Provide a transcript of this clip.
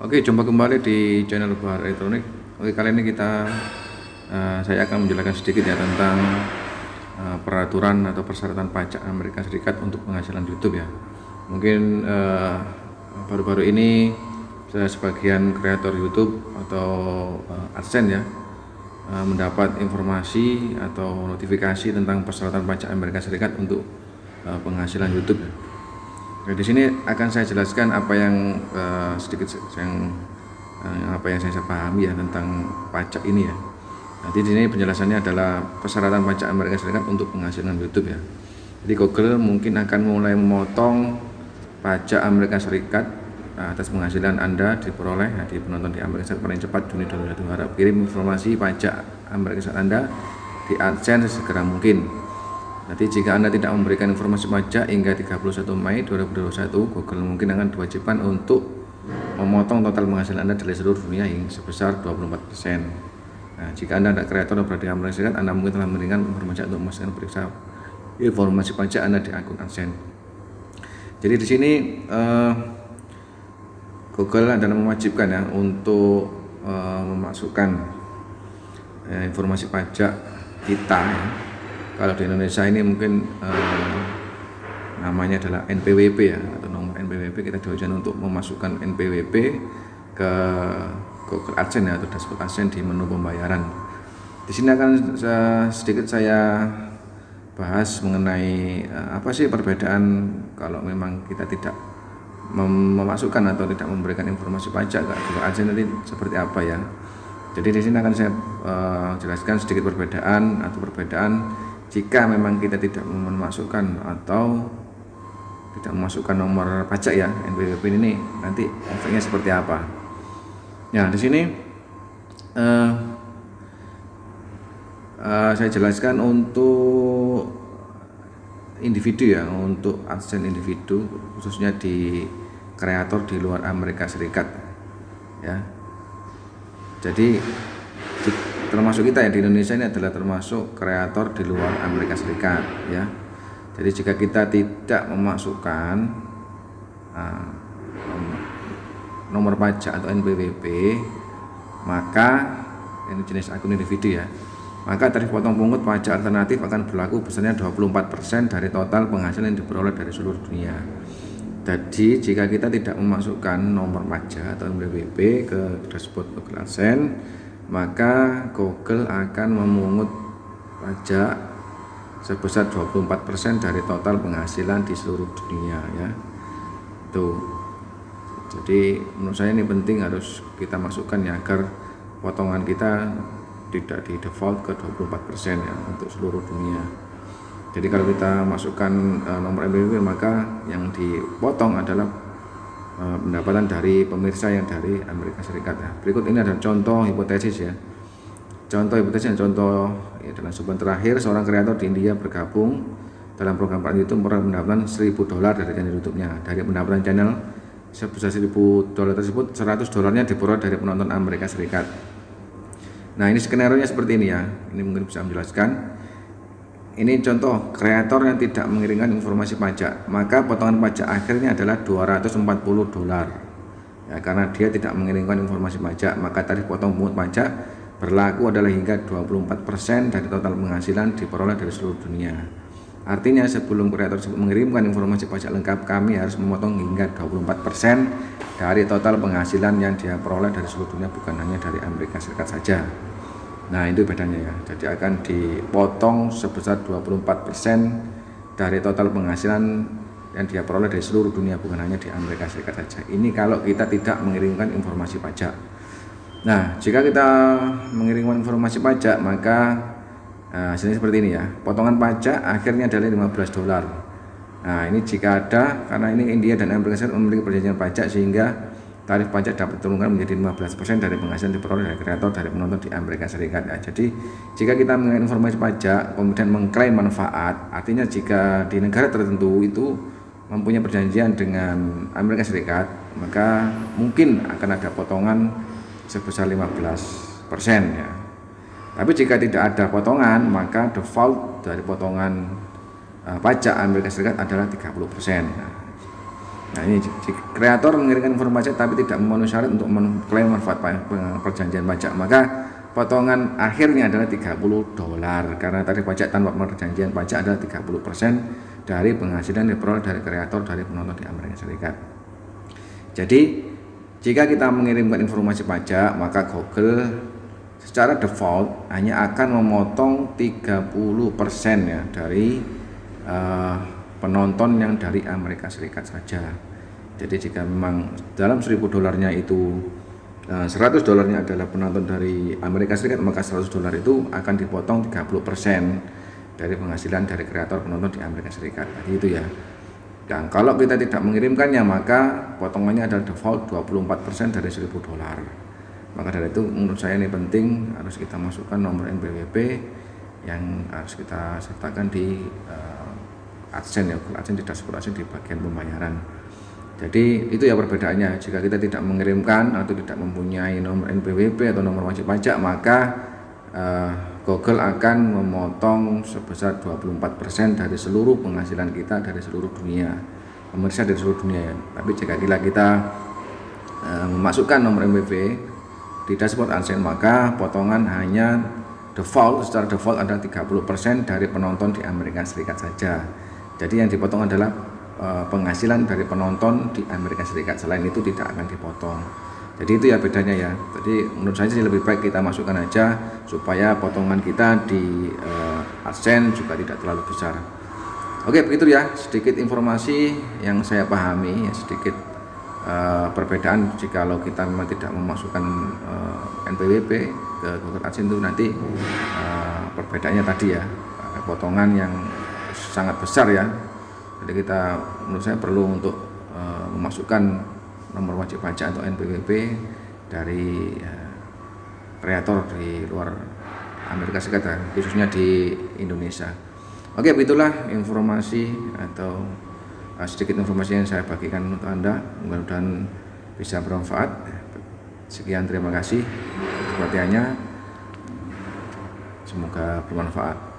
Oke, jumpa kembali di channel Bahar Elektronik. Oke, kali ini saya akan menjelaskan sedikit ya tentang peraturan atau persyaratan pajak Amerika Serikat untuk penghasilan YouTube ya. Mungkin baru-baru ini saya sebagian kreator YouTube atau AdSense ya mendapat informasi atau notifikasi tentang persyaratan pajak Amerika Serikat untuk penghasilan YouTube ya. Nah, di sini akan saya jelaskan apa yang apa yang saya pahami ya tentang pajak ini ya. Nanti di sini penjelasannya adalah persyaratan pajak Amerika Serikat untuk penghasilan YouTube ya. Jadi Google mungkin akan mulai memotong pajak Amerika Serikat atas penghasilan Anda diperoleh ya, di penonton di Amerika Serikat paling cepat Juni 2021. Harap kirim informasi pajak Amerika Serikat Anda di AdSense segera mungkin. Nanti jika Anda tidak memberikan informasi pajak hingga 31 Mei 2021, Google mungkin akan diwajibkan untuk memotong total penghasilan Anda dari seluruh dunia hingga sebesar 24%. Nah, jika Anda ada kreator yang berada di Amerika Serikat, Anda mungkin telah memberikan informasi untuk memastikan periksa informasi pajak Anda di akun AdSense. Jadi di sini Google adalah mewajibkan ya untuk memasukkan informasi pajak kita ya. Kalau di Indonesia ini mungkin namanya adalah NPWP ya, atau nomor NPWP. Kita diwajibkan untuk memasukkan NPWP ke Google AdSense ya, atau dashboard AdSense di menu pembayaran. Di sini akan sedikit saya bahas mengenai apa sih perbedaan kalau memang kita tidak memasukkan atau tidak memberikan informasi pajak ke Google AdSense nanti seperti apa ya. Jadi di sini akan saya jelaskan sedikit perbedaan jika memang kita tidak memasukkan atau tidak memasukkan nomor pajak ya NPWP ini, nanti efeknya seperti apa. Ya, di sini saya jelaskan untuk individu ya, untuk AdSense individu khususnya di kreator di luar Amerika Serikat ya. Jadi termasuk kita ya di Indonesia ini adalah termasuk kreator di luar Amerika Serikat ya. Jadi jika kita tidak memasukkan nomor pajak atau NPWP, maka ini jenis akun individu ya, maka tarif potong pungut pajak alternatif akan berlaku besarnya 24% dari total penghasilan yang diperoleh dari seluruh dunia. Jadi jika kita tidak memasukkan nomor pajak atau NPWP ke dashboard Google AdSense, maka Google akan memungut pajak sebesar 24% dari total penghasilan di seluruh dunia ya. Tuh. Jadi menurut saya ini penting, harus kita masukkan ya, agar potongan kita tidak di default ke 24% ya untuk seluruh dunia. Jadi kalau kita masukkan nomor NPWP, maka yang dipotong adalah pendapatan dari pemirsa yang dari Amerika Serikat ya. Berikut ini ada contoh hipotesis ya. Contoh hipotesis ya, dalam sebulan terakhir seorang kreator di India bergabung dalam program pelatihan YouTube memperoleh pendapatan $1.000 dari channel YouTube-nya. Dari pendapatan channel sebesar $1.000 tersebut, $100 diperoleh dari penonton Amerika Serikat. Nah, ini skenario-nya seperti ini ya. Ini mungkin bisa menjelaskan. Ini contoh kreator yang tidak mengirimkan informasi pajak, maka potongan pajak akhirnya adalah $240 ya, karena dia tidak mengirimkan informasi pajak, maka tarif potong pungut pajak berlaku adalah hingga 24% dari total penghasilan diperoleh dari seluruh dunia. Artinya sebelum kreator tersebut mengirimkan informasi pajak lengkap, kami harus memotong hingga 24% dari total penghasilan yang dia peroleh dari seluruh dunia, bukan hanya dari Amerika Serikat saja. Nah, itu bedanya ya. Jadi akan dipotong sebesar 24% dari total penghasilan yang dia peroleh dari seluruh dunia, bukan hanya di Amerika Serikat saja. Ini kalau kita tidak mengirimkan informasi pajak. Nah, jika kita mengirimkan informasi pajak, maka hasilnya seperti ini ya. Potongan pajak akhirnya adalah $15. Nah, ini jika ada, karena ini India dan Amerika Serikat memiliki perjanjian pajak, sehingga tarif pajak dapat diturunkan menjadi 15% dari penghasilan diperoleh dari kreator dari penonton di Amerika Serikat ya. Jadi jika kita mengenai informasi pajak kemudian mengklaim manfaat, artinya jika di negara tertentu itu mempunyai perjanjian dengan Amerika Serikat, maka mungkin akan ada potongan sebesar 15% ya. Tapi jika tidak ada potongan, maka default dari potongan pajak Amerika Serikat adalah 30%. Nah, Nah ini kreator mengirimkan informasi tapi tidak memenuhi syarat untuk mengklaim manfaat perjanjian pajak, maka potongan akhirnya adalah $30 karena tarif pajak tanpa perjanjian pajak adalah 30% dari penghasilan diperoleh dari kreator dari penonton di Amerika Serikat. Jadi jika kita mengirimkan informasi pajak, maka Google secara default hanya akan memotong 30% ya dari penonton yang dari Amerika Serikat saja. Jadi jika memang dalam $1.000 itu $100 adalah penonton dari Amerika Serikat, maka $100 itu akan dipotong 30% dari penghasilan dari kreator penonton di Amerika Serikat. Jadi itu ya. Dan kalau kita tidak mengirimkannya, maka potongannya adalah default 24% dari $1.000. Maka dari itu menurut saya ini penting, harus kita masukkan nomor NPWP yang harus kita sertakan di AdSense ya, Google AdSense, di dashboard AdSense di bagian pembayaran. Jadi itu ya perbedaannya. Jika kita tidak mengirimkan atau tidak mempunyai nomor NPWP atau nomor wajib pajak, maka Google akan memotong sebesar 24% dari seluruh penghasilan kita dari seluruh dunia, pemirsa dari seluruh dunia ya. Tapi jika kita memasukkan nomor NPWP di dashboard AdSense, maka potongan hanya secara default adalah 30% dari penonton di Amerika Serikat saja. Jadi yang dipotong adalah penghasilan dari penonton di Amerika Serikat, selain itu tidak akan dipotong. Jadi itu ya bedanya ya. Jadi menurut saya sih lebih baik kita masukkan aja supaya potongan kita di AdSense juga tidak terlalu besar. Oke, begitu ya, sedikit informasi yang saya pahami ya, sedikit perbedaan jikalau kita memang tidak memasukkan NPWP ke Google AdSense itu nanti perbedaannya tadi ya, potongan yang sangat besar ya. Jadi kita menurut saya perlu untuk memasukkan nomor wajib pajak atau NPWP dari kreator di luar Amerika Serikat, khususnya di Indonesia. Oke, begitulah informasi atau sedikit informasi yang saya bagikan untuk Anda. Mudah-mudahan bisa bermanfaat. Sekian, terima kasih perhatiannya. Semoga bermanfaat.